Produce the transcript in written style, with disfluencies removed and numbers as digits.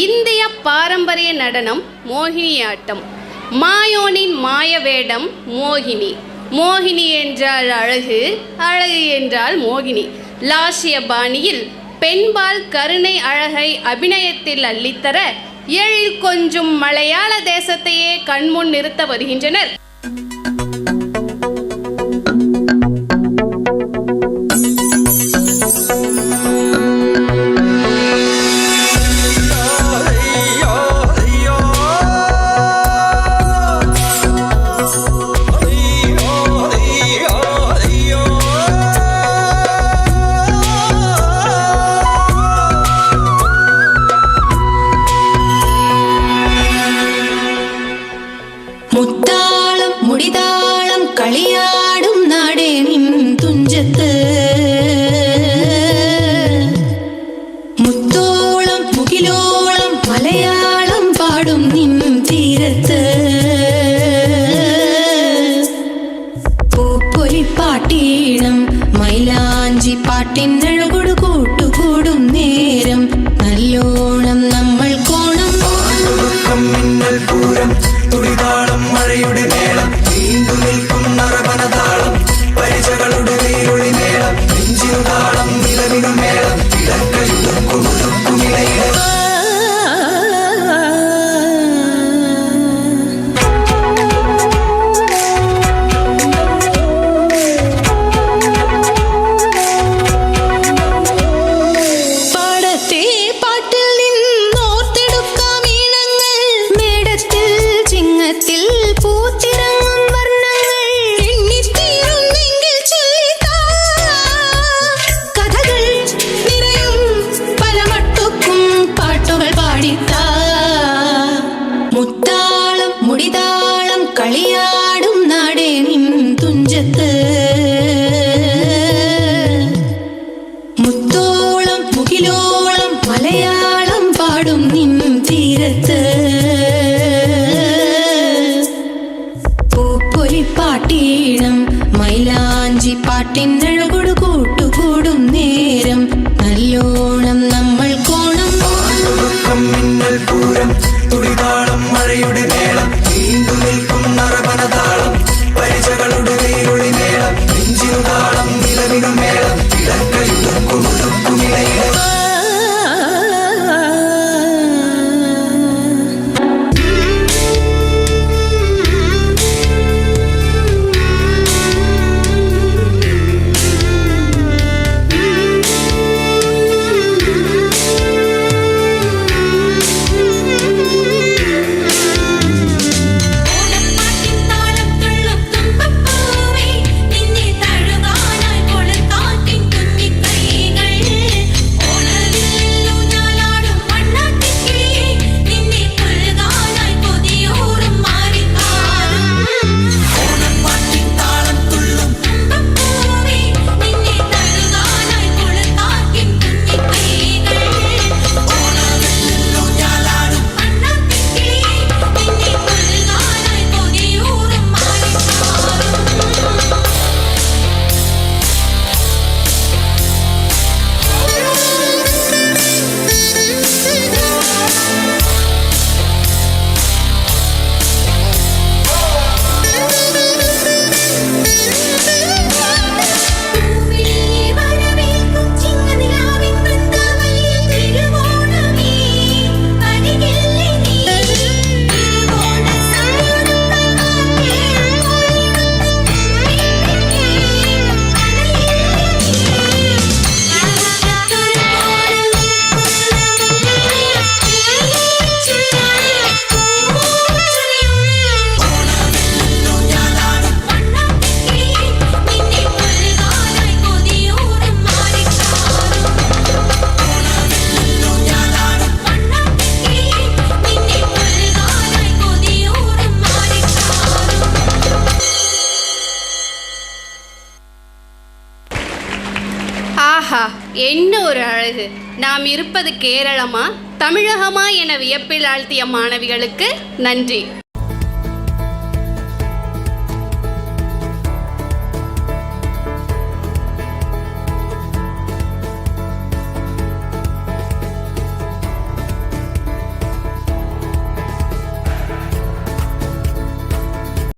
இந்திய பாரம்பரிய நடனம் மோகினியாட்டம். மாயோனின் மாய வேடம் மோகினி. மோகினி என்றால் அழகு, அழகு என்றால் மோகினி. லாஸ்ய பாணியில் பெண்பால் கருணை அழகை அபிநயத்தில் அள்ளித்தர எழில் கொஞ்சம் மலையாள தேசத்தையே கண்முன் நிறுத்த வருகின்றனர். മുത്താളം മുടിതാളം കളിയാടും നാടേ നിൻ തുഞ്ചത്ത്, മുത്തോളം മുകിലോളം മലയാളം പാടും നിൻ തീരത്ത്. പൂപ്പൊലിപ്പാട്ടീണം മൈലാഞ്ചി പാട്ടിനഴകൊടു കൂട്ടുകൂടും നേരം നല്ലോണം നമ്മൾ കോണം. മിന്നൽ പൂരം തുടിതാളം മഴയുടെ മേളം നീണ്ടു നിൽക്കും നറവനതാളം പരിചകളുടെ വേരൊളി മേളം നെഞ്ചിനു താളം നിലവിനു മേളം ഇടക്കയുടുക്കുമിടയിലെ മുത്താളം മുടിതാളം കളിയാടും നാടേ നിൻ തുഞ്ചത്ത്, മുത്തോളം മുകിലോളം മലയാളം പാടും നിൻ തീരത്ത്. പൂപ്പൊലിപ്പാട്ടീണം മൈലാഞ്ചി പാട്ടിനഴകൊടു കൂട്ടുകൂടും നേരം നല്ലോണം നമ്മൾ കോണം. മിന്നൽ പൂരം തുടിതാളം മഴയുടെ മേളം നീണ്ടു നിൽക്കും നറവനതാളം പരിചകളുടെ വേരൊളി മേളം നെഞ്ചിനു താളം നിലവിനു മേളം ഇടക്കയുടുക്കുമിടയിലെ ஆஹா, என்ன ஒரு அழகு! நாம் இருப்பது கேரளமா தமிழகமா என வியப்பில் ஆழ்த்திய மாணவிகளுக்கு நன்றி.